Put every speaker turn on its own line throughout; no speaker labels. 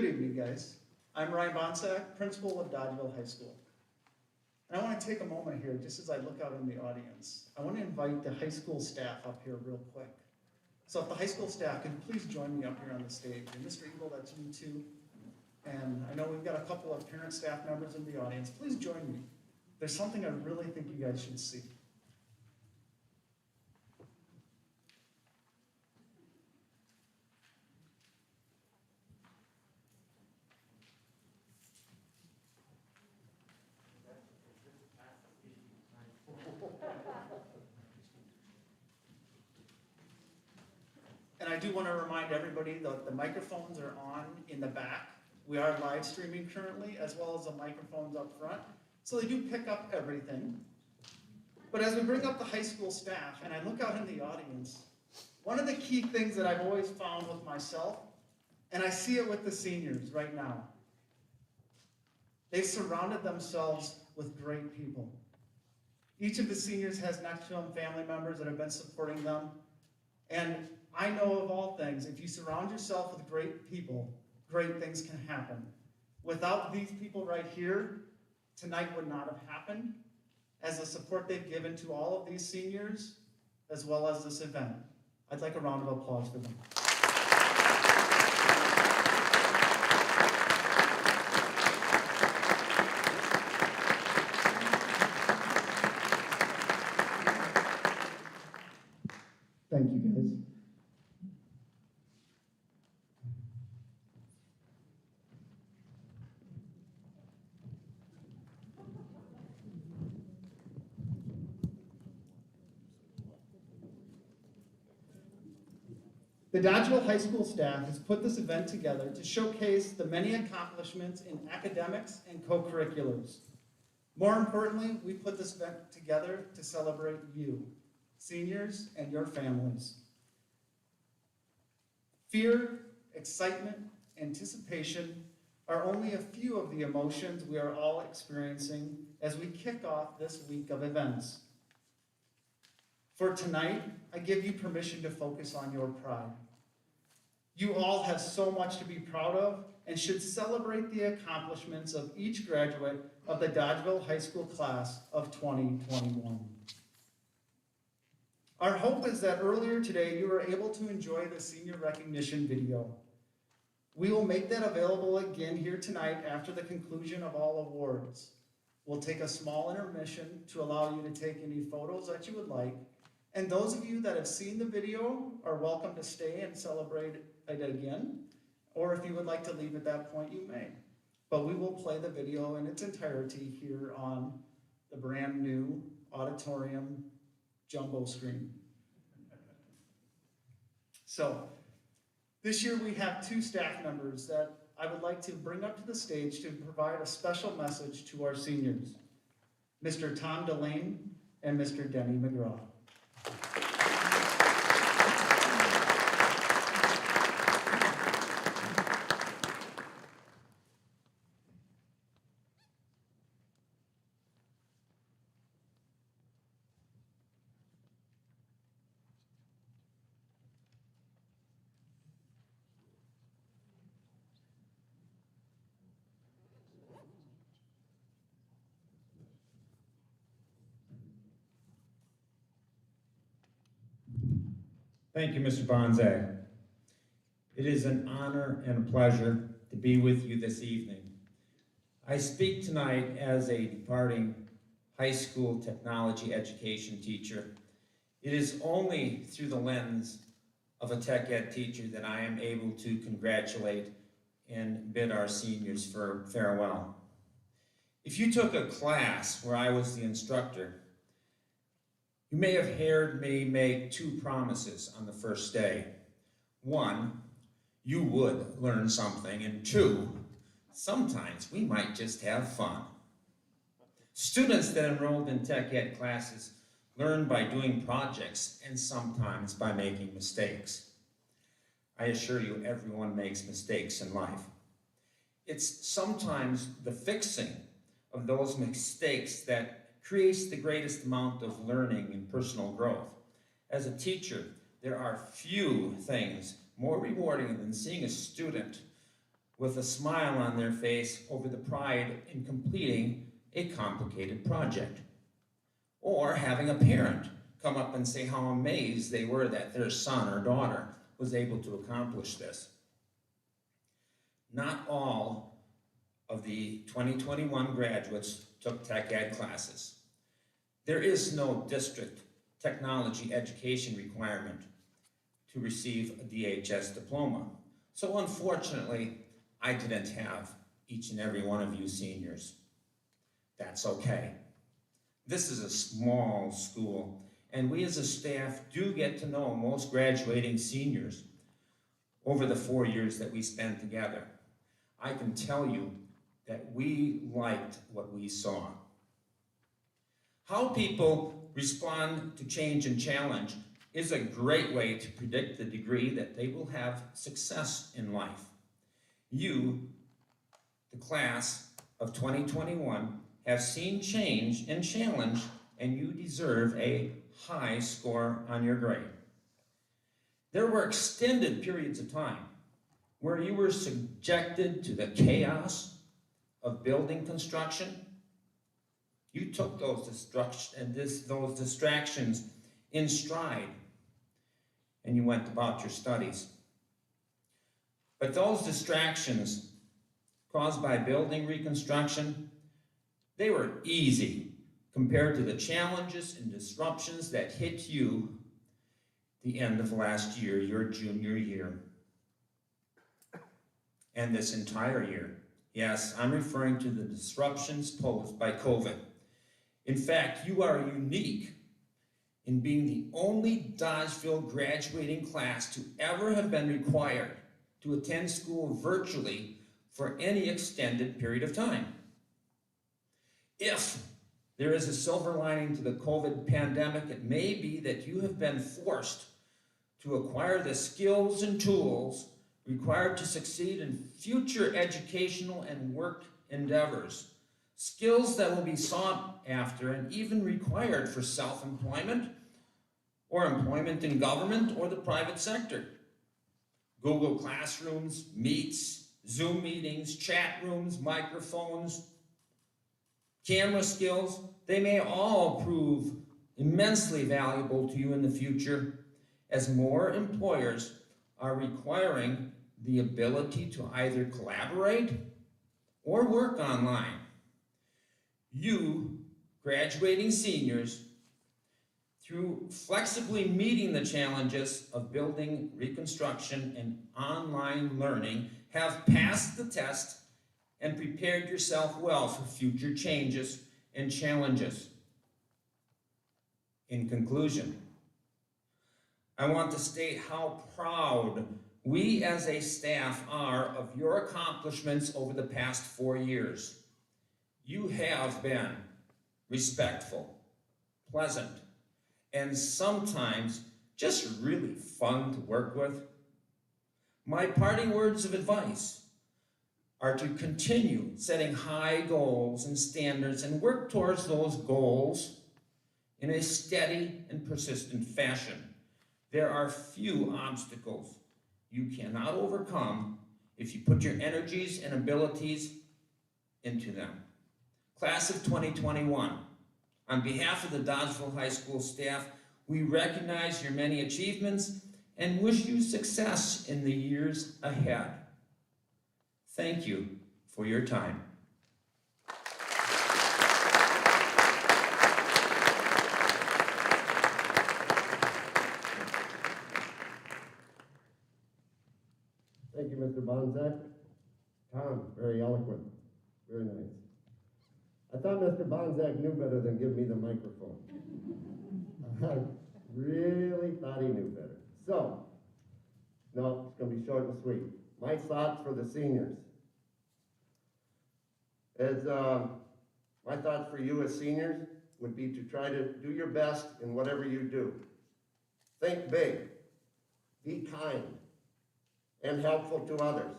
Good evening, guys. I'm Ryan Bonsack, principal of Dodgeville High School. And I want to take a moment here, just as I look out in the audience. I want to invite the high school staff up here real quick. So if the high school staff could please join me up here on the stage. And Mr. Eagle, that's you too. And I know we've got a couple of parent staff members in the audience. Please join me. There's something I really think you guys should see. And I do want to remind everybody that the microphones are on in the back. We are live streaming currently, as well as the microphones up front. So they do pick up everything. But as we bring up the high school staff, and I look out in the audience, one of the key things that I've always found with myself, and I see it with the seniors right now, they've surrounded themselves with great people. Each of the seniors has next to them family members that have been supporting them. And I know of all things, if you surround yourself with great people, great things can happen. Without these people right here, tonight would not have happened, as the support they've given to all of these seniors, as well as this event. I'd like a round of applause for them. Thank you, guys. The Dodgeville High School staff has put this event together to showcase the many accomplishments in academics and co-curriculars. More importantly, we put this event together to celebrate you, seniors, and your families. Fear, excitement, anticipation are only a few of the emotions we are all experiencing as we kick off this week of events. For tonight, I give you permission to focus on your pride. You all have so much to be proud of and should celebrate the accomplishments of each graduate of the Dodgeville High School class of 2021. Our hope is that earlier today you were able to enjoy the senior recognition video. We will make that available again here tonight after the conclusion of all awards. We'll take a small intermission to allow you to take any photos that you would like. And those of you that have seen the video are welcome to stay and celebrate it again. Or if you would like to leave at that point, you may. But we will play the video in its entirety here on the brand new auditorium jumbo screen. So, this year we have two staff members that I would like to bring up to the stage to provide a special message to our seniors. Mr. Tom Delane and Mr. Denny McGraw.
Thank you, Mr. Bonsack. It is an honor and a pleasure to be with you this evening. I speak tonight as a departing high school technology education teacher. It is only through the lens of a tech ed teacher that I am able to congratulate and bid our seniors for farewell. If you took a class where I was the instructor, you may have heard me make two promises on the first day. One, you would learn something, and two, sometimes we might just have fun. Students that enrolled in tech ed classes learn by doing projects and sometimes by making mistakes. I assure you, everyone makes mistakes in life. It's sometimes the fixing of those mistakes that creates the greatest amount of learning and personal growth. As a teacher, there are few things more rewarding than seeing a student with a smile on their face over the pride in completing a complicated project. Or having a parent come up and say how amazed they were that their son or daughter was able to accomplish this. Not all of the 2021 graduates took tech ed classes. There is no district technology education requirement to receive a DHS diploma. So unfortunately, I didn't have each and every one of you seniors. That's okay. This is a small school, and we as a staff do get to know most graduating seniors over the 4 years that we spend together. I can tell you that we liked what we saw. How people respond to change and challenge is a great way to predict the degree that they will have success in life. You, the class of 2021, have seen change and challenge, and you deserve a high score on your grade. There were extended periods of time where you were subjected to the chaos of building construction. You took those distractions in stride, and you went about your studies. But those distractions caused by building reconstruction, they were easy compared to the challenges and disruptions that hit you the end of last year, your junior year, and this entire year. Yes, I'm referring to the disruptions posed by COVID. In fact, you are unique in being the only Dodgeville graduating class to ever have been required to attend school virtually for any extended period of time. If there is a silver lining to the COVID pandemic, it may be that you have been forced to acquire the skills and tools required to succeed in future educational and work endeavors. Skills that will be sought after and even required for self-employment or employment in government or the private sector. Google Classrooms, Meets, Zoom meetings, chat rooms, microphones, camera skills, they may all prove immensely valuable to you in the future as more employers are requiring the ability to either collaborate or work online. You, graduating seniors, through flexibly meeting the challenges of building reconstruction and online learning, have passed the test and prepared yourself well for future changes and challenges. In conclusion, I want to state how proud we as a staff are of your accomplishments over the past 4 years. You have been respectful, pleasant, and sometimes just really fun to work with. My parting words of advice are to continue setting high goals and standards and work towards those goals in a steady and persistent fashion. There are few obstacles you cannot overcome if you put your energies and abilities into them. Class of 2021, on behalf of the Dodgeville High School staff, we recognize your many achievements and wish you success in the years ahead. Thank you for your time.
Thank you, Mr. Bonzak. Tom, very eloquent, very nice. I thought Mr. Bonzak knew better than give me the microphone. I really thought he knew better. So, no, it's going to be short and sweet. My thoughts for the seniors. My thoughts for you as seniors would be to try to do your best in whatever you do. Think big, be kind, and helpful to others,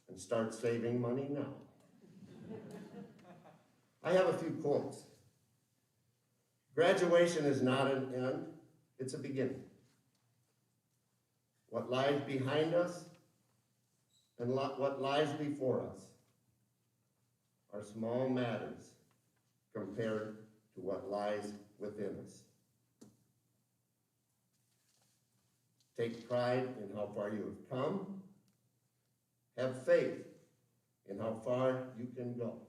and start saving money now. I have a few quotes. Graduation is not an end, it's a beginning. What lies behind us and what lies before us are small matters compared to what lies within us. Take pride in how far you have come. Have faith in how far you can go.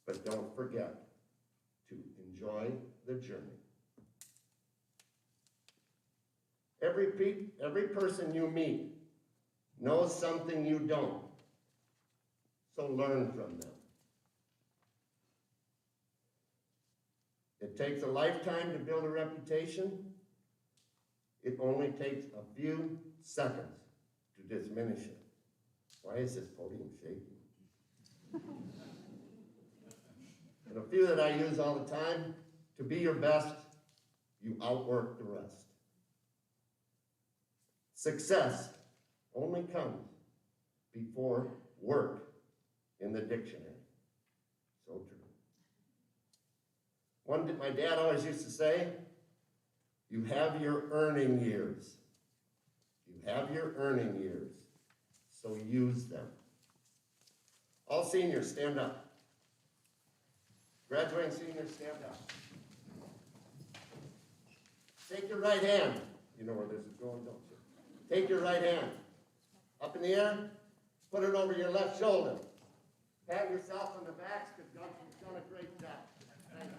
But don't forget to enjoy the journey. Every person you meet knows something you don't, so learn from them. It takes a lifetime to build a reputation. It only takes a few seconds to diminish it. Why is this podium shaking? And a few that I use all the time: to be your best, you outwork the rest. Success only comes before work in the dictionary. So true. My dad always used to say, you have your earning years. You have your earning years, so use them. All seniors, stand up. Graduating seniors, stand up. Take your right hand. You know where this is going, don't you? Take your right hand up in the air, put it over your left shoulder. Pat yourself on the back because you've done a great job. Thank you.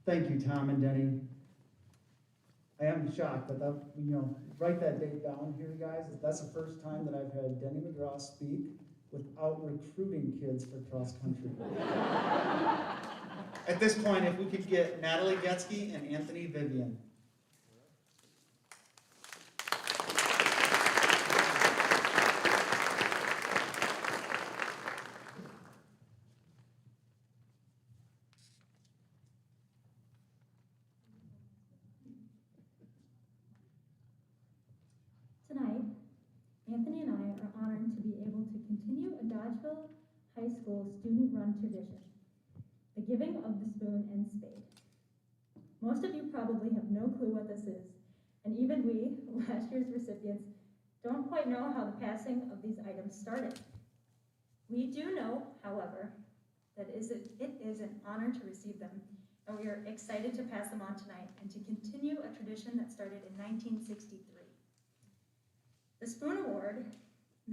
Thank you, Tom and Denny. I am shocked, but that, write that date down here, guys. That's the first time that I've had Denny McGraw speak without recruiting kids for cross country. At this point, if we could get Natalie Getzky and Anthony Vivian.
Tonight, Anthony and I are honored to be able to continue a Dodgeville High School student-run tradition, the giving of the spoon and spade. Most of you probably have no clue what this is, and even we, last year's recipients, don't quite know how the passing of these items started. We do know, however, that it is an honor to receive them, and we are excited to pass them on tonight and to continue a tradition that started in 1963. The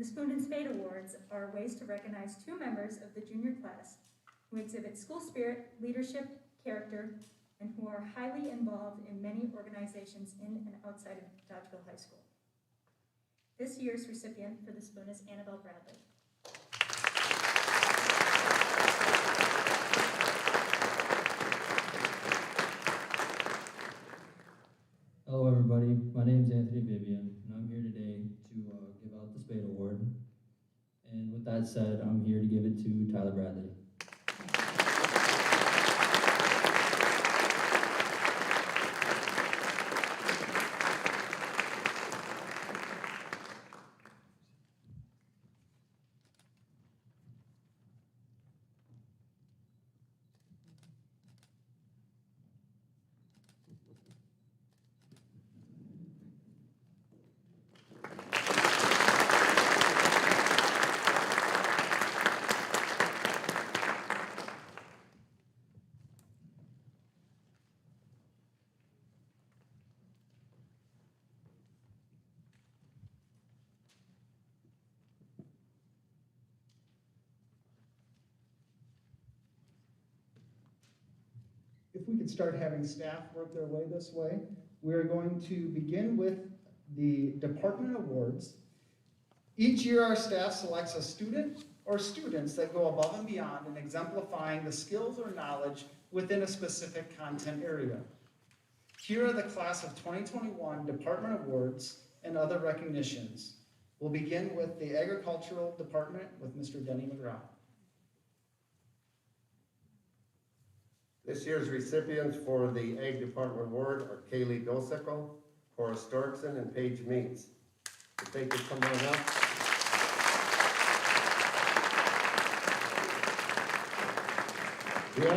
Spoon and Spade Awards are ways to recognize two members of the junior class who exhibit school spirit, leadership, character, and who are highly involved in many organizations in and outside of Dodgeville High School. This year's recipient for the spoon is Annabelle Bradley.
Hello everybody, my name is Anthony Vivian, and I'm here today to give out the Spade Award. And with that said, I'm here to give it to Tyler Bradley.
If we could start having staff work their way this way, we are going to begin with the department awards. Each year, our staff selects a student or students that go above and beyond in exemplifying the skills or knowledge within a specific content area. Here are the class of 2021 department awards and other recognitions. We'll begin with the agricultural department with Mr. Denny McGraw.
This year's recipients for the Ag Department Award are Kaylee Gosiko, Cora Storkson and Paige Meeks. If they could come on up. The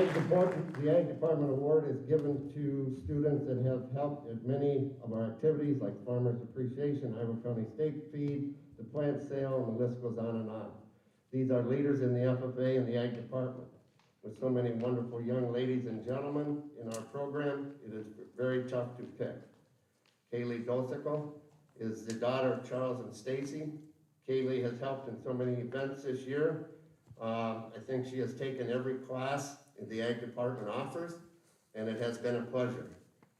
Ag Department Award is given to students that have helped at many of our activities like Farmers Appreciation, Iowa County Steak Feed, the plant sale, and the list goes on and on. These are leaders in the FFA and the Ag Department. With so many wonderful young ladies and gentlemen in our program, it is very tough to pick. Kaylee Gosiko is the daughter of Charles and Stacy. Kaylee has helped in so many events this year. I think she has taken every class the Ag Department offers, and it has been a pleasure.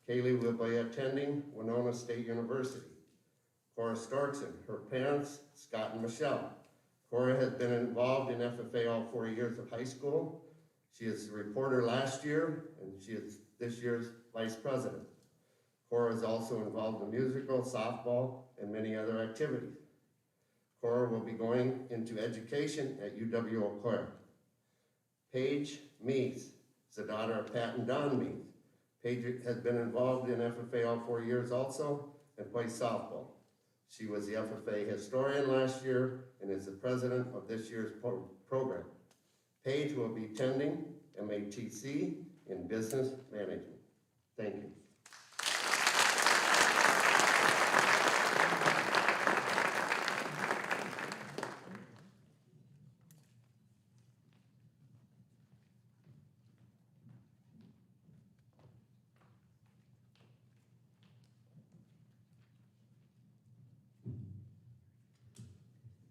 Kaylee will be attending Winona State University. Cora Storkson, her parents, Scott and Michelle. Cora has been involved in FFA all 4 years of high school. She is a reporter last year, and she is this year's vice president. Cora is also involved in musical, softball, and many other activities. Cora will be going into education at UW-Eau Claire. Paige Meeks is the daughter of Pat and Don Meeks. Paige has been involved in FFA all 4 years also and plays softball. She was the FFA historian last year and is the president of this year's program. Paige will be attending MATC in business management. Thank you.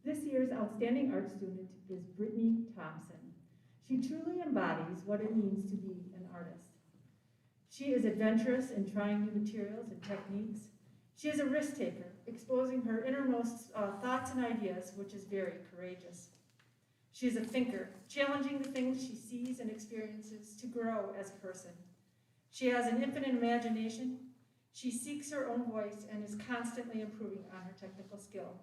This year's Outstanding Art Student is Brittany Thompson. She truly embodies what it means to be an artist. She is adventurous in trying new materials and techniques. She is a risk taker, exposing her innermost thoughts and ideas, which is very courageous. She is a thinker, challenging the things she sees and experiences to grow as a person. She has an infinite imagination. She seeks her own voice and is constantly improving on her technical skill.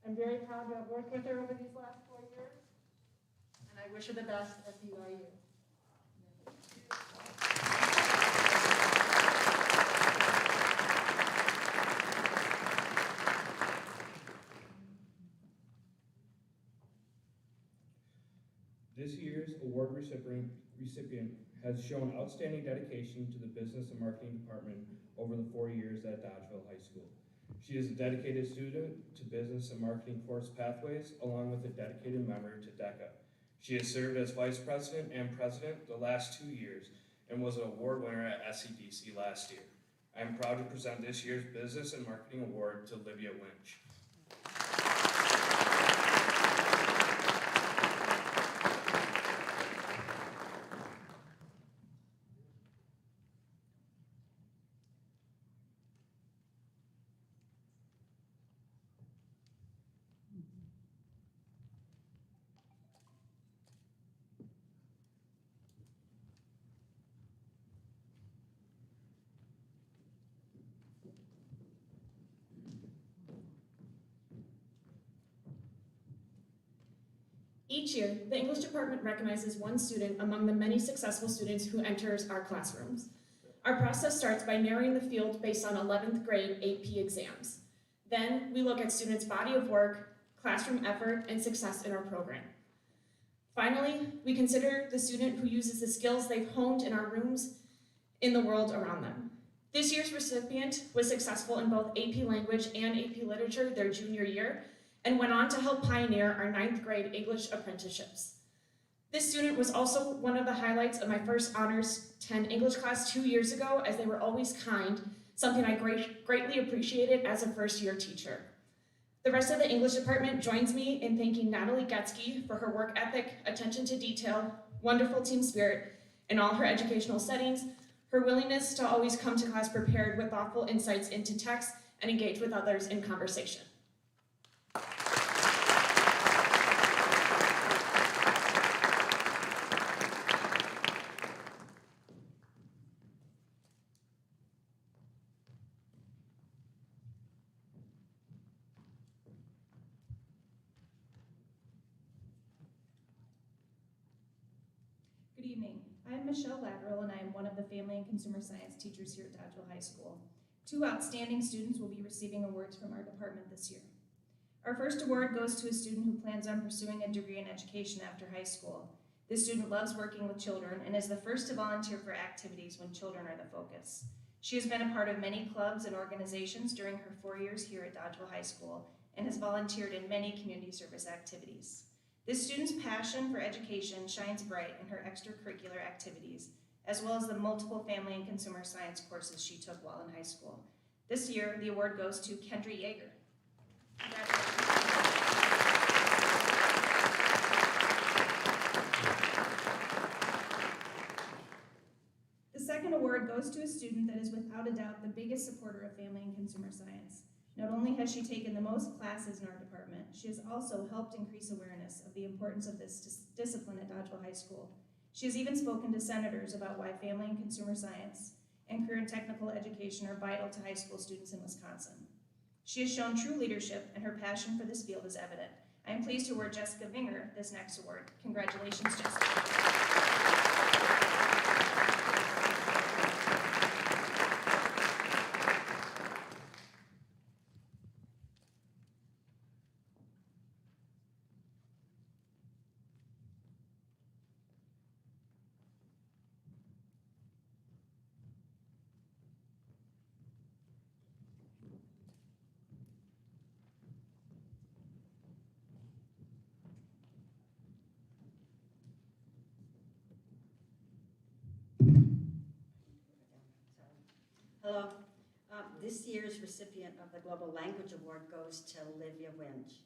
I'm very proud to have worked with her over these last 4 years, and I wish her the best at BYU.
This year's award recipient has shown outstanding dedication to the business and marketing department over the 4 years at Dodgeville High School. She is a dedicated student to business and marketing course pathways, along with a dedicated member to DECA. She has served as vice president and president the last 2 years and was an award winner at SEDC last year. I am proud to present this year's Business and Marketing Award to Olivia Winch.
Each year, the English department recognizes one student among the many successful students who enters our classrooms. Our process starts by narrowing the field based on 11th grade AP exams. Then we look at students' body of work, classroom effort, and success in our program. Finally, we consider the student who uses the skills they've honed in our rooms in the world around them. This year's recipient was successful in both AP Language and AP Literature their junior year, and went on to help pioneer our 9th grade English apprenticeships. This student was also one of the highlights of my first Honors 10 English class 2 years ago, as they were always kind, something I greatly appreciated as a first-year teacher. The rest of the English department joins me in thanking Natalie Getzky for her work ethic, attention to detail, wonderful team spirit in all her educational settings, her willingness to always come to class prepared with thoughtful insights into text and engage with others in conversation.
Good evening. I'm Michelle Lateral, and I am one of the Family and Consumer Science teachers here at Dodgeville High School.
2 outstanding students will be receiving awards from our department this year. Our first award goes to a student who plans on pursuing a degree in education after high school. This student loves working with children and is the first to volunteer for activities when children are the focus. She has been a part of many clubs and organizations during her 4 years here at Dodgeville High School and has volunteered in many community service activities. This student's passion for education shines bright in her extracurricular activities, as well as the multiple family and consumer science courses she took while in high school. This year, the award goes to Kendra Yeager. The second award goes to a student that is without a doubt the biggest supporter of family and consumer science. Not only has she taken the most classes in our department, she has also helped increase awareness of the importance of this discipline at Dodgeville High School. She has even spoken to senators about why family and consumer science and career and technical education are vital to high school students in Wisconsin. She has shown true leadership, and her passion for this field is evident. I am pleased to award Jessica Vinger this next award. Congratulations, Jessica.
Hello. This year's recipient of the Global Language Award goes to Livia Winch.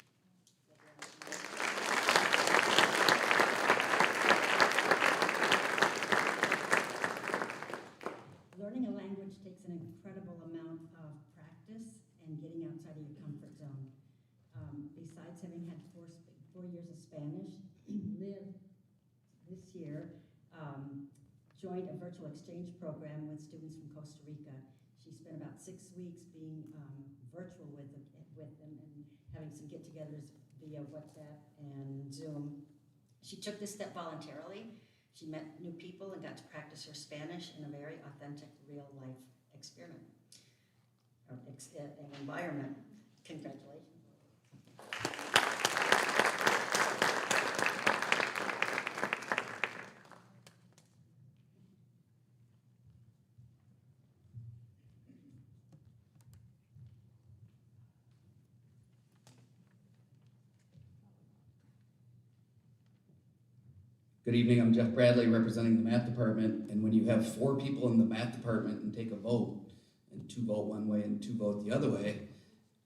Learning a language takes an incredible amount of practice and getting outside of your comfort zone. Besides having had 4 years of Spanish, Liv this year joined a virtual exchange program with students from Costa Rica. She spent about 6 weeks being virtual with them and having some get-togethers via WhatsApp and Zoom. She took this step voluntarily. She met new people and got to practice her Spanish in a very authentic, real-life experiment, or environment. Congratulations.
Good evening, I'm Jeff Bradley representing the math department, and when you have 4 people in the math department and take a vote, and 2 vote one way and 2 vote the other way,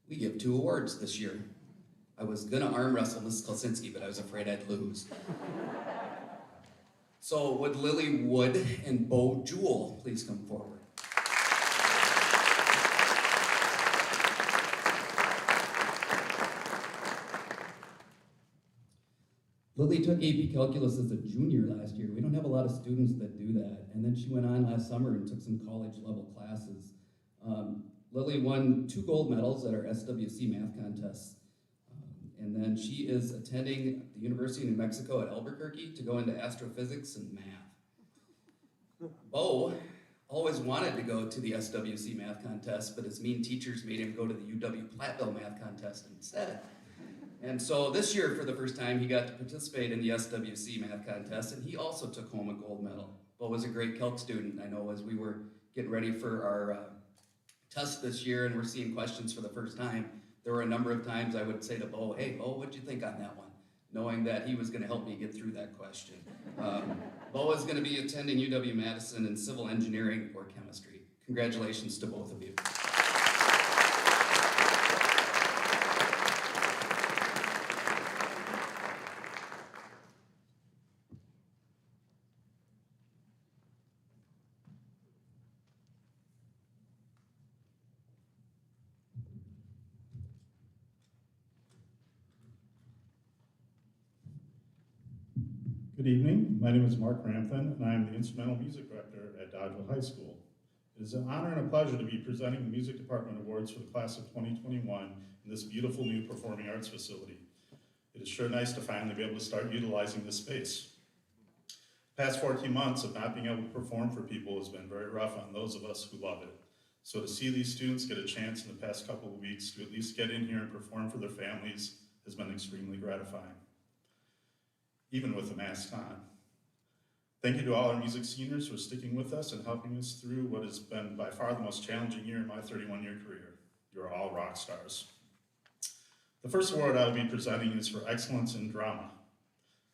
we give 2 awards this year. I was gonna arm wrestle Mrs. Kolsinski, but I was afraid I'd lose. So would Lily Wood and Bo Jewell please come forward? Lily took AP Calculus as a junior last year. We don't have a lot of students that do that. And then she went on last summer and took some college level classes. Lily won 2 gold medals at our SWC math contests. And then she is attending the University of New Mexico at Albuquerque to go into astrophysics and math. Bo always wanted to go to the SWC math contest, but his mean teachers made him go to the UW-Platteville math contest instead. And so this year, for the first time, he got to participate in the SWC math contest, and he also took home a gold medal. Bo was a great calc student. I know as we were getting ready for our test this year and we're seeing questions for the first time, there were a number of times I would say to Bo, hey, Bo, what'd you think on that one? Knowing that he was gonna help me get through that question. Bo is gonna be attending UW-Madison in civil engineering or chemistry. Congratulations to both of you.
Good evening, my name is Mark Rampton, and I am the Instrumental Music Director at Dodgeville High School. It is an honor and a pleasure to be presenting the Music Department Awards for the class of 2021 in this beautiful new performing arts facility. It is sure nice to finally be able to start utilizing this space. The past 14 months of not being able to perform for people has been very rough on those of us who love it. So to see these students get a chance in the past couple of weeks to at least get in here and perform for their families has been extremely gratifying, even with the masks on. Thank you to all our music seniors for sticking with us and helping us through what has been by far the most challenging year in my 31-year career. You're all rock stars. The first award I'll be presenting is for excellence in drama.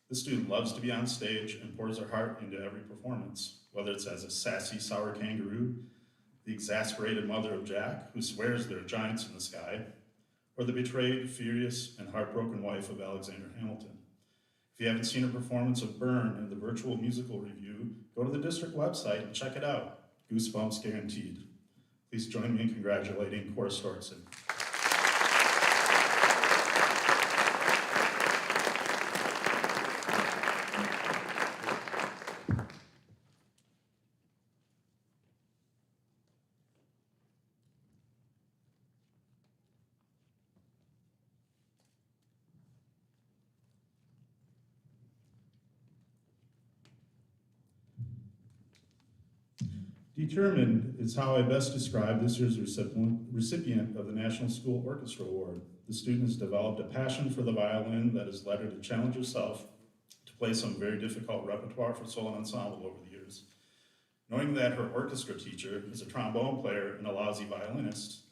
This student loves to be on stage and pours her heart into every performance, whether it's as a sassy, sour kangaroo, the exasperated mother of Jack, who swears there are giants in the sky, or the betrayed, furious, and heartbroken wife of Alexander Hamilton. If you haven't seen a performance of Burn in the virtual musical review, go to the district website and check it out. Goosebumps guaranteed. Please join me in congratulating Cora Storkson. Determined is how I best describe this year's recipient of the National School Orchestra Award. The student has developed a passion for the violin that has led her to challenge herself to play some very difficult repertoire for solo and ensemble over the years. Knowing that her orchestra teacher is a trombone player and a lousy violinist,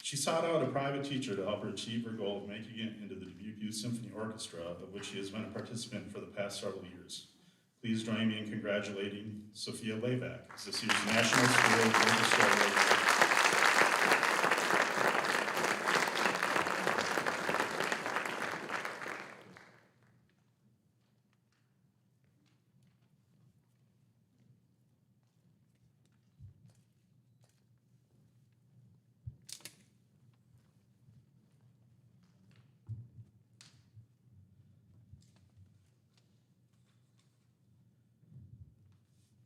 she sought out a private teacher to help her achieve her goal of making it into the Dubuque Symphony Orchestra, of which she has been a participant for the past several years. Please join me in congratulating Sophia Levac as this year's National School Orchestra Award.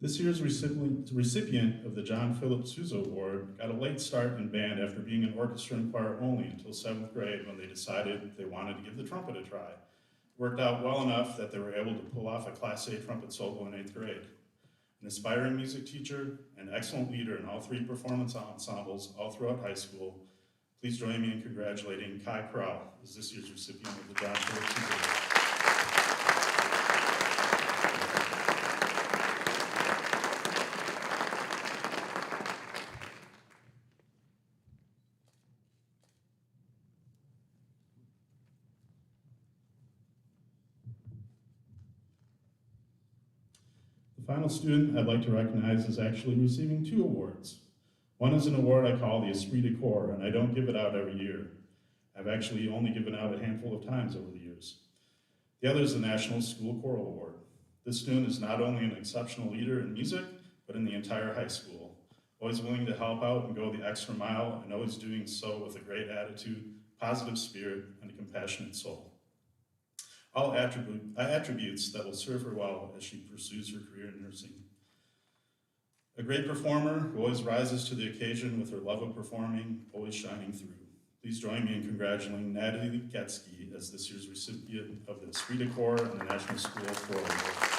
This year's recipient of the John Philip Souza Award got a late start in band after being in orchestra and choir only until 7th grade when they decided they wanted to give the trumpet a try. Worked out well enough that they were able to pull off a Class A trumpet solo in 8th grade. An aspiring music teacher, an excellent leader in all 3 performance ensembles all throughout high school, please join me in congratulating Kai Corral as this year's recipient of the John Philip Souza Award. The final student I'd like to recognize is actually receiving 2 awards. One is an award I call the Esprit De Corps, and I don't give it out every year. I've actually only given out a handful of times over the years. The other is the National School Choral Award. This student is not only an exceptional leader in music, but in the entire high school. Always willing to help out and go the extra mile, and always doing so with a great attitude, positive spirit, and a compassionate soul. All attributes that will serve her well as she pursues her career in nursing. A great performer who always rises to the occasion with her love of performing, always shining through. Please join me in congratulating Natalie Getsky as this year's recipient of the Esprit De Corps and the National School Choral Award.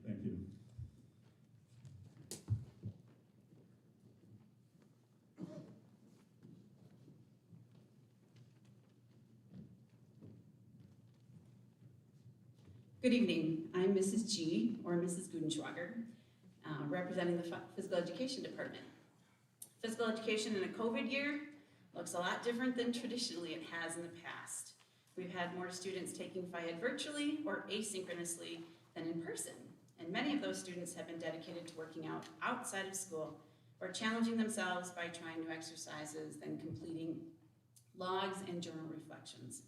Thank you.
Good evening. I'm Mrs. G, or Mrs. Gudenschwager, representing the Physical Education Department. Physical education in a COVID year looks a lot different than traditionally it has in the past. We've had more students taking Phy Ed virtually or asynchronously than in person, and many of those students have been dedicated to working out outside of school or challenging themselves by trying new exercises, then completing logs and journal reflections.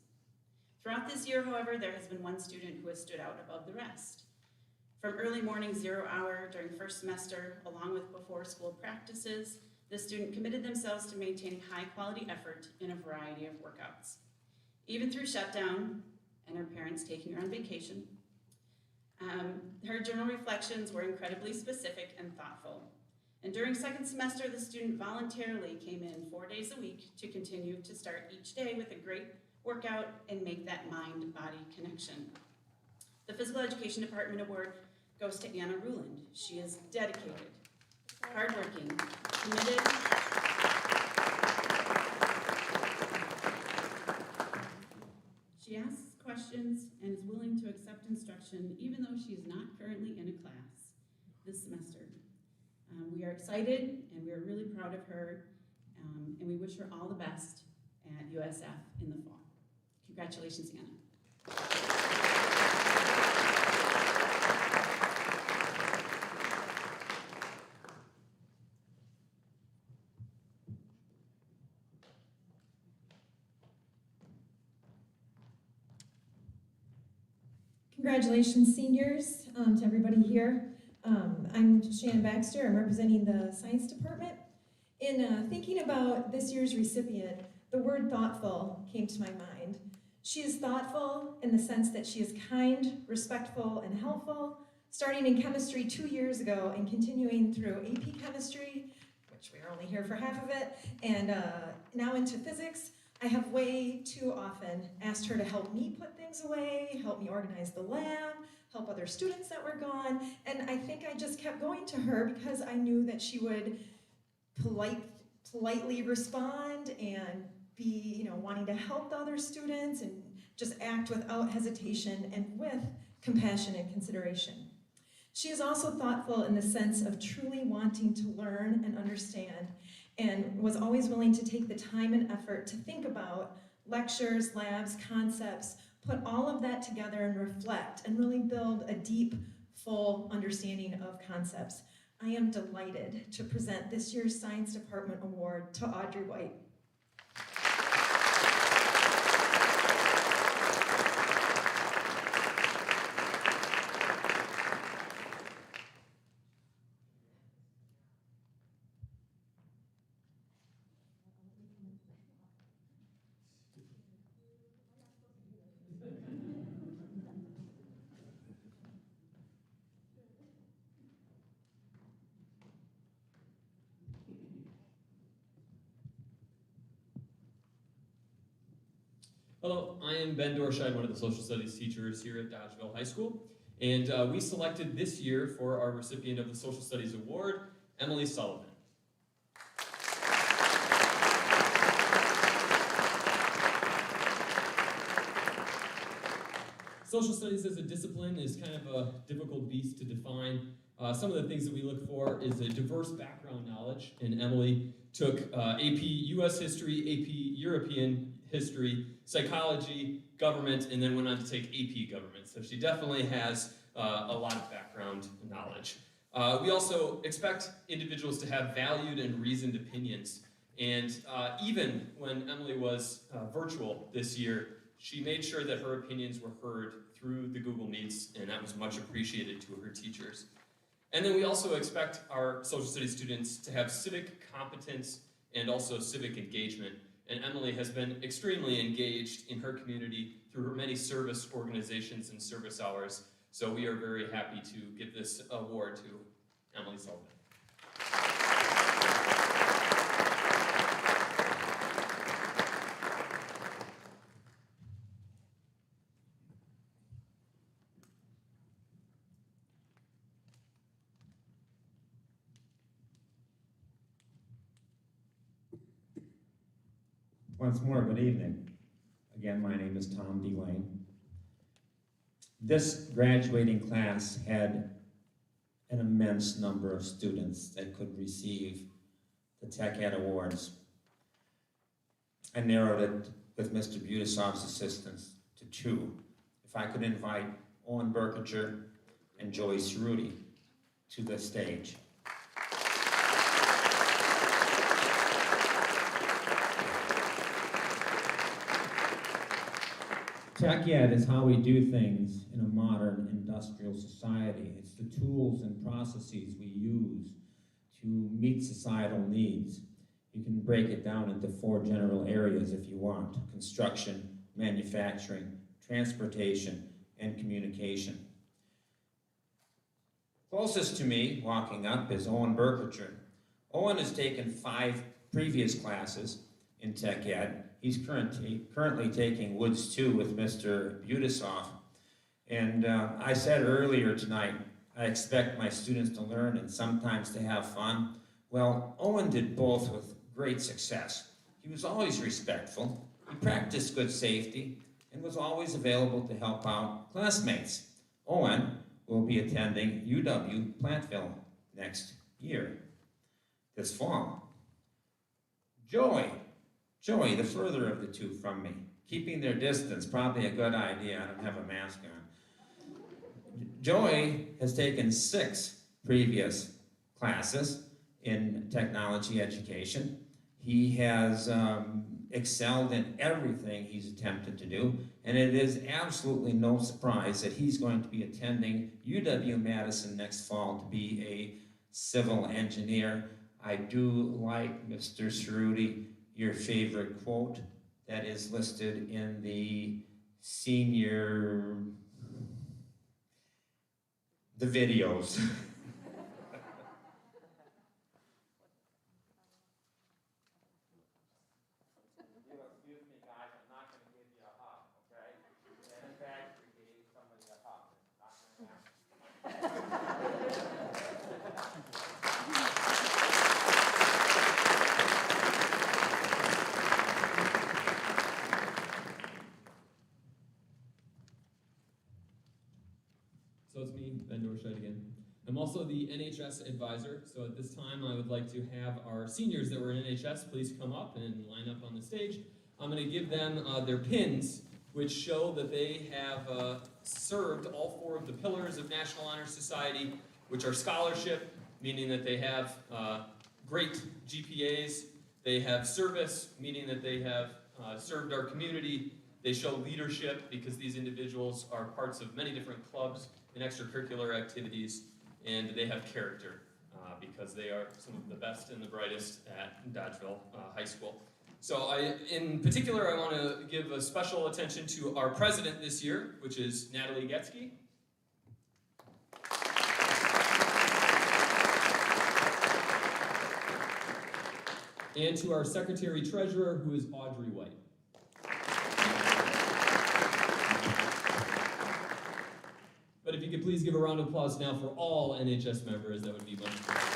Throughout this year, however, there has been one student who has stood out above the rest. From early morning 0 hour during first semester, along with before school practices, the student committed themselves to maintaining high quality effort in a variety of workouts. Even through shutdown and her parents taking her on vacation, Her journal reflections were incredibly specific and thoughtful. And during second semester, the student voluntarily came in 4 days a week to continue to start each day with a great workout and make that mind-body connection. The Physical Education Department Award goes to Anna Ruland. She is dedicated, hardworking, committed, she asks questions and is willing to accept instruction even though she is not currently in a class this semester. We are excited and we are really proud of her, and we wish her all the best at USF in the fall. Congratulations, Anna.
Congratulations, seniors, to everybody here. I'm Shannon Baxter. I'm representing the science department. In thinking about this year's recipient, the word thoughtful came to my mind. She is thoughtful in the sense that she is kind, respectful, and helpful, starting in chemistry 2 years ago and continuing through AP chemistry, which we are only here for half of it, and now into physics. I have way too often asked her to help me put things away, help me organize the lab, help other students that were gone, and I think I just kept going to her because I knew that she would politely respond and be, wanting to help the other students and just act without hesitation and with compassion and consideration. She is also thoughtful in the sense of truly wanting to learn and understand, and was always willing to take the time and effort to think about lectures, labs, concepts, put all of that together and reflect and really build a deep, full understanding of concepts. I am delighted to present this year's Science Department Award to Audrey White.
Hello, I am Ben Dorscheid, one of the social studies teachers here at Dodgeville High School, and we selected this year for our recipient of the Social Studies Award, Emily Sullivan. Social studies as a discipline is kind of a difficult beast to define. Some of the things that we look for is a diverse background knowledge, and Emily took AP US History, AP European History, Psychology, Government, and then went on to take AP Government. So she definitely has a lot of background knowledge. We also expect individuals to have valued and reasoned opinions. And even when Emily was virtual this year, she made sure that her opinions were heard through the Google Meets, and that was much appreciated to her teachers. And then we also expect our social studies students to have civic competence and also civic engagement. And Emily has been extremely engaged in her community through her many service organizations and service hours. So we are very happy to give this award to Emily Sullivan.
Once more, good evening. Again, my name is Tom Delane. This graduating class had an immense number of students that could receive the Tech Ed Awards. I narrowed it with Mr. Butasov's assistance to 2. If I could invite Owen Burkitt and Joyce Rudy to the stage. Tech Ed is how we do things in a modern industrial society. It's the tools and processes we use to meet societal needs. You can break it down into 4 general areas if you want: construction, manufacturing, transportation, and communication. Closest to me, walking up, is Owen Burkitt. Owen has taken 5 previous classes in Tech Ed. He's currently taking Woods 2 with Mr. Budisoff. And I said earlier tonight, I expect my students to learn and sometimes to have fun. Well, Owen did both with great success. He was always respectful, he practiced good safety, and was always available to help out classmates. Owen will be attending UW Platteville next year, this fall. Joey, the further of the two from me, keeping their distance, probably a good idea. I don't have a mask on. Joey has taken 6 previous classes in technology education. He has excelled in everything he's attempted to do, and it is absolutely no surprise that he's going to be attending UW-Madison next fall to be a civil engineer. I do like, Mr. Cerruti, your favorite quote that is listed in the videos. Excuse me, guys, I'm not going to give you a hug, okay? And in fact, we gave somebody a hug. It's not going to happen.
So it's me, Ben Dorscheid again. I'm also the NHS advisor, so at this time I would like to have our seniors that were in NHS please come up and line up on the stage. I'm going to give them their pins, which show that they have served all 4 of the pillars of National Honor Society, which are scholarship, meaning that they have great GPAs, they have service, meaning that they have served our community, they show leadership because these individuals are parts of many different clubs and extracurricular activities, and they have character because they are some of the best and the brightest at Dodgeville High School. So in particular, I want to give a special attention to our president this year, which is Natalie Getzky. And to our secretary-treasurer, who is Audrey White. But if you could please give a round of applause now for all NHS members, that would be much appreciated.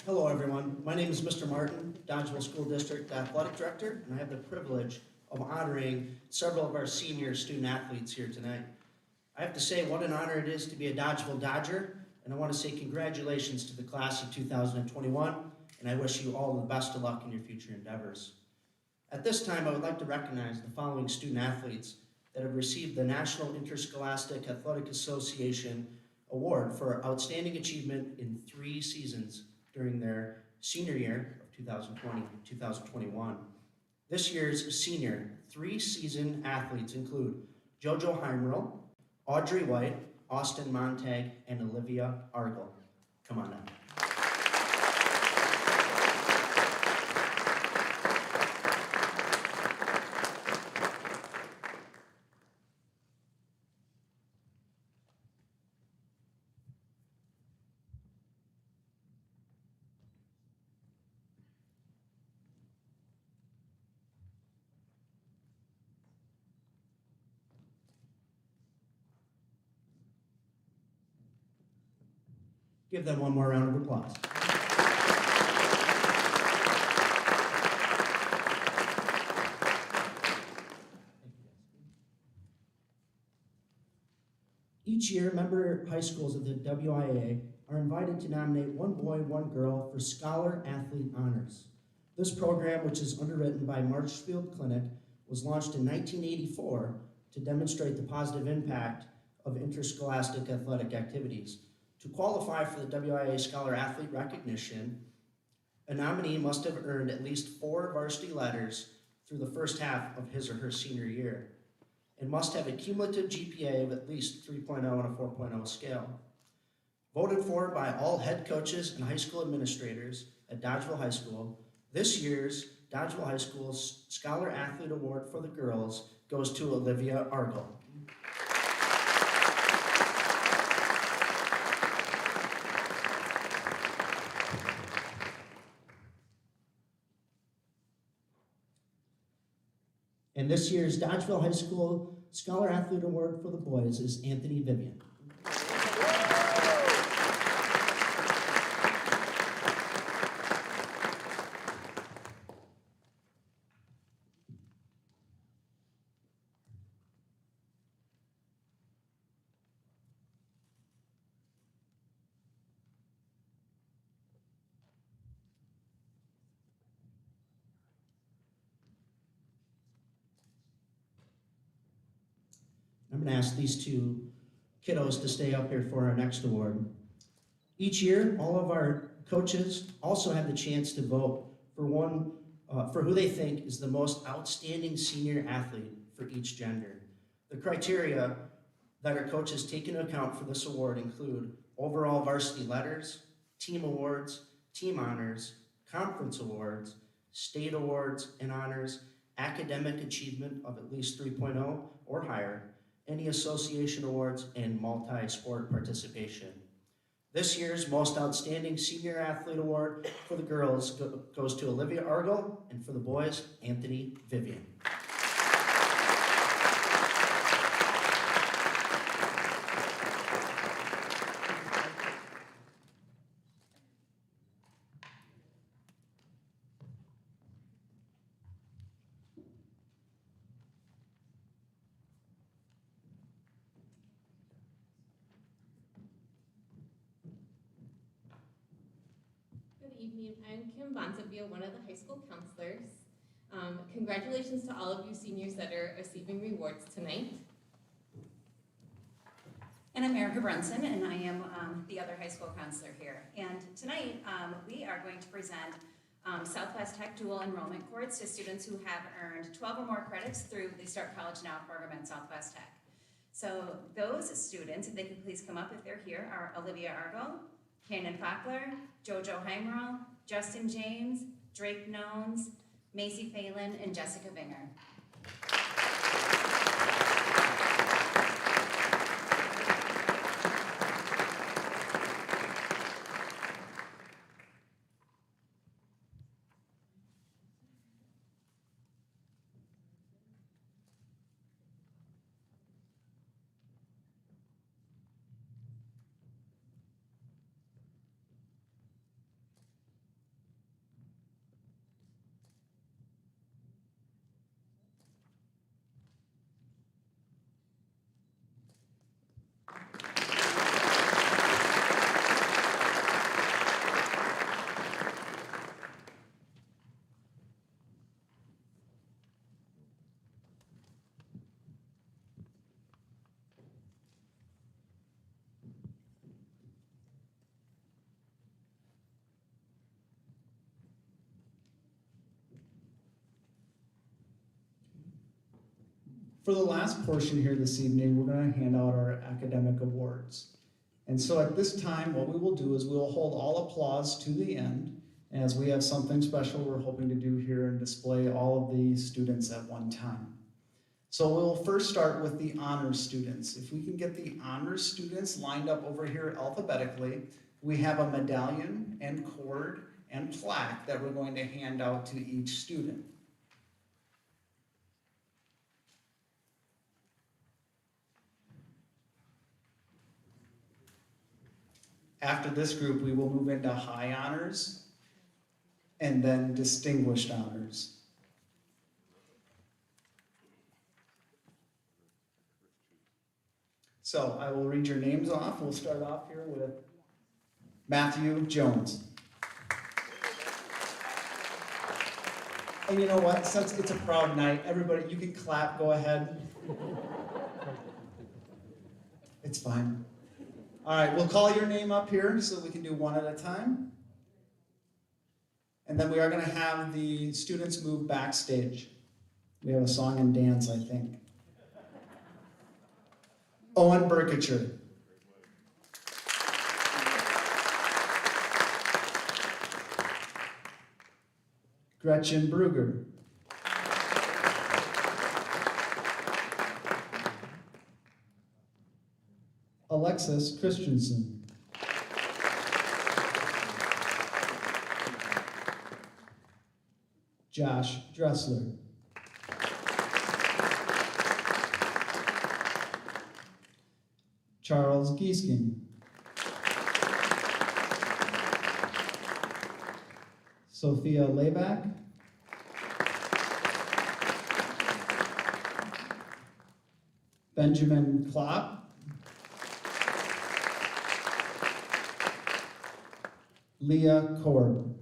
Hello, everyone. My name is Mr. Martin, Dodgeville School District Athletic Director, and I have the privilege of honoring several of our senior student athletes here tonight. I have to say what an honor it is to be a Dodgeville Dodger, and I want to say congratulations to the class of 2021, and I wish you all the best of luck in your future endeavors. At this time, I would like to recognize the following student athletes that have received the National Interscholastic Athletic Association Award for Outstanding Achievement in 3 seasons during their senior year of 2020-2021. This year's senior 3-season athletes include Jojo Heimerl, Audrey White, Austin Montag, and Olivia Argel. Come on now. Give them one more round of applause. Each year, member high schools of the WIA are invited to nominate one boy, one girl for Scholar Athlete Honors. This program, which is underwritten by Marshfield Clinic, was launched in 1984 to demonstrate the positive impact of interscholastic athletic activities. To qualify for the WIA Scholar Athlete recognition, a nominee must have earned at least 4 varsity letters through the first half of his or her senior year, and must have a cumulative GPA of at least 3.0 on a 4.0 scale. Voted for by all head coaches and high school administrators at Dodgeville High School, this year's Dodgeville High School's Scholar Athlete Award for the girls goes to Olivia Argel. And this year's Dodgeville High School Scholar Athlete Award for the boys is Anthony Vivian. I'm going to ask these two kiddos to stay up here for our next award. Each year, all of our coaches also have the chance to vote for who they think is the most outstanding senior athlete for each gender. The criteria that our coaches take into account for this award include overall varsity letters, team awards, team honors, conference awards, state awards and honors, academic achievement of at least 3.0 or higher, any association awards, and multi-sport participation. This year's Most Outstanding Senior Athlete Award for the girls goes to Olivia Argel, and for the boys, Anthony Vivian.
Good evening, I'm Kim Bonsavia, one of the high school counselors. Congratulations to all of you seniors that are receiving rewards tonight.
And I'm Erica Brunson, and I am the other high school counselor here. And tonight, we are going to present Southwest Tech dual enrollment courts to students who have earned 12 or more credits through the Start College Now program at Southwest Tech. So those students, if they could please come up if they're here, are Olivia Argel, Cannon Fackler, Jojo Heimerl, Justin James, Drake Nones, Macy Phelan, and Jessica Binger.
For the last portion here this evening, we're going to hand out our academic awards. And so at this time, what we will do is we will hold all applause to the end, as we have something special we're hoping to do here and display all of the students at one time. So we'll first start with the honors students. If we can get the honors students lined up over here alphabetically, we have a medallion and cord and plaque that we're going to hand out to each student. After this group, we will move into high honors and then distinguished honors. So I will read your names off. We'll start off here with Matthew Jones. And you know what? Since it's a proud night, everybody, you can clap, go ahead. It's fine. All right, we'll call your name up here so we can do one at a time. And then we are going to have the students move backstage. We have a song and dance, I think. Owen Burkitt. Gretchen Bruger. Alexis Christensen. Josh Dressler. Charles Giesking. Sophia Layback. Benjamin Klopp. Leah Korb.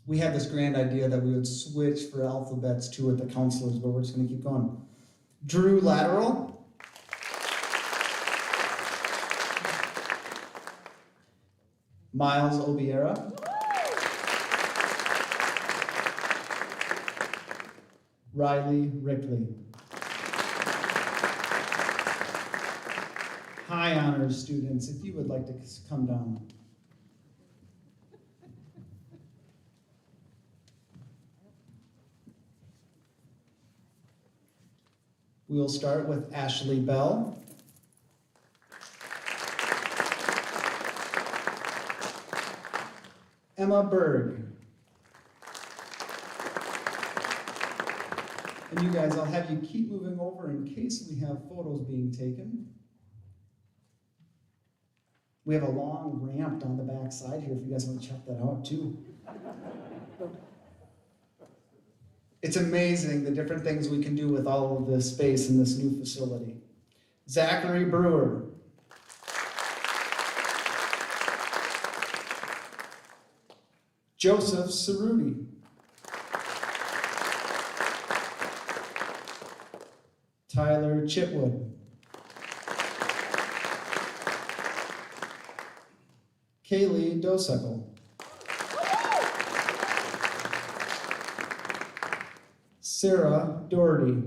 We had this grand idea that we would switch for alphabets too with the counselors, but we're just going to keep going. Drew Lateral. Miles Obiera. Riley Rickley. High honors students, if you would like to come down. We'll start with Ashley Bell. Emma Berg. And you guys, I'll have you keep moving over in case we have photos being taken. We have a long ramp down the back side here if you guys want to check that out too. It's amazing the different things we can do with all of this space in this new facility. Zachary Brewer. Joseph Cerruti. Tyler Chitwood. Kaylee Gosiko. Sarah Doherty.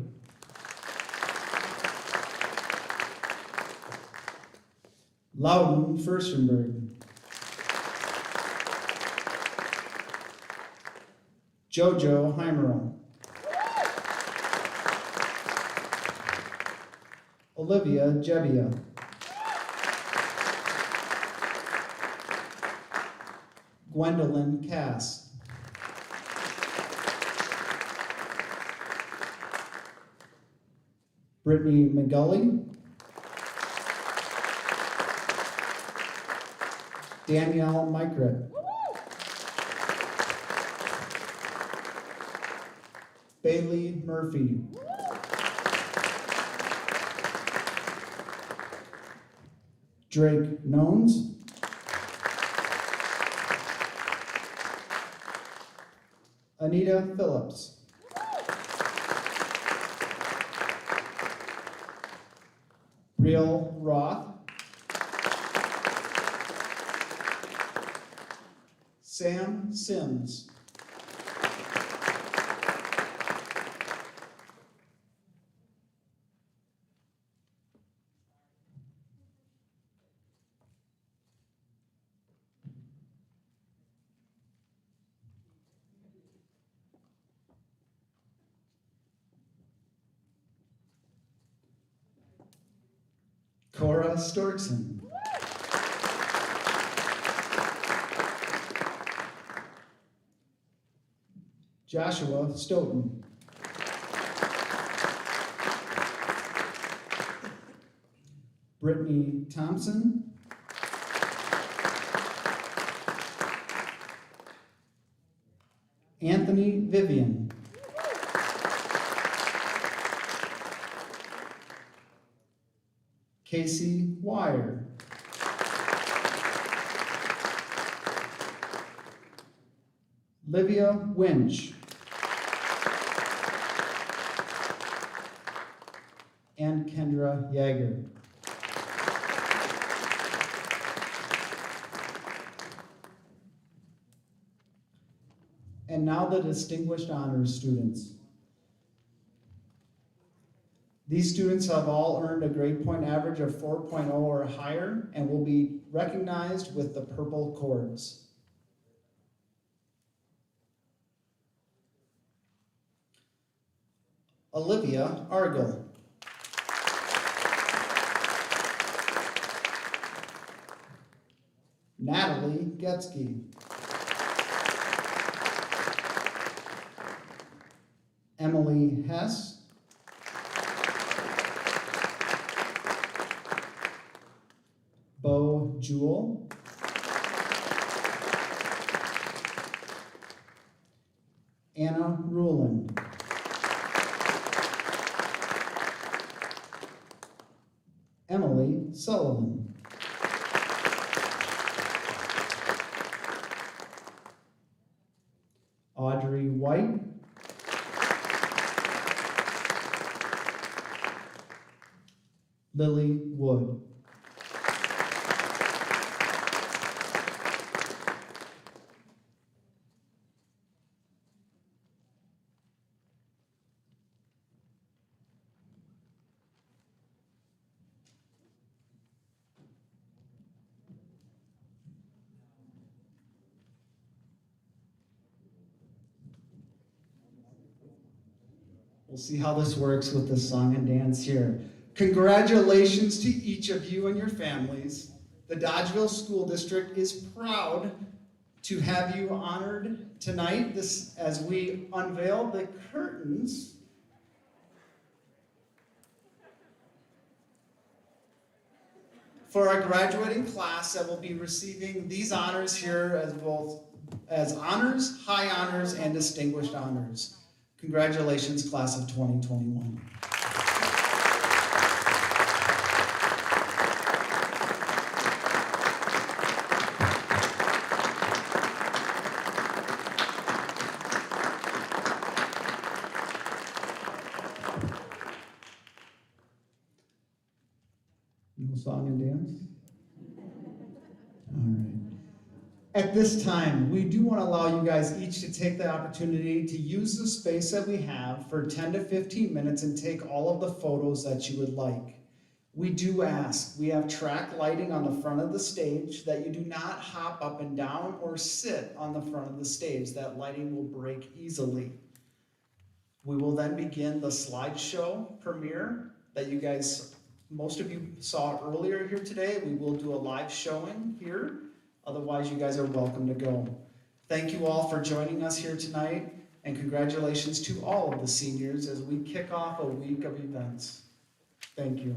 Loudon Furstenberg. Jojo Heimerl. Olivia Jebbia. Gwendolyn Cass. Brittany McGully. Danielle Mykrit. Bailey Murphy. Drake Nones. Anita Phillips. Real Roth. Sam Sims. Cora Storkson.
Joshua Stoughton. Brittany Thompson. Anthony Vivian. Casey Wire. Livia Winch. And Kendra Yeager. And now the Distinguished Honors students. These students have all earned a grade point average of 4.0 or higher and will be recognized with the purple cords. Olivia Argel. Natalie Getzky. Emily Hess. Bo Jewell. Anna Ruland. Emily Sullivan. Audrey White. Lily Wood. We'll see how this works with the song and dance here. Congratulations to each of you and your families. The Dodgeville School District is proud to have you honored tonight as we unveil the curtains for our graduating class that will be receiving these honors here as honors, high honors, and distinguished honors. Congratulations, class of 2021. No song and dance? All right. At this time, we do want to allow you guys each to take the opportunity to use the space that we have for 10 to 15 minutes and take all of the photos that you would like. We do ask, we have track lighting on the front of the stage that you do not hop up and down or sit on the front of the stage. That lighting will break easily. We will then begin the slideshow premiere that you guys, most of you saw earlier here today. We will do a live showing here. Otherwise, you guys are welcome to go. Thank you all for joining us here tonight, and congratulations to all of the seniors as we kick off a week of events. Thank you.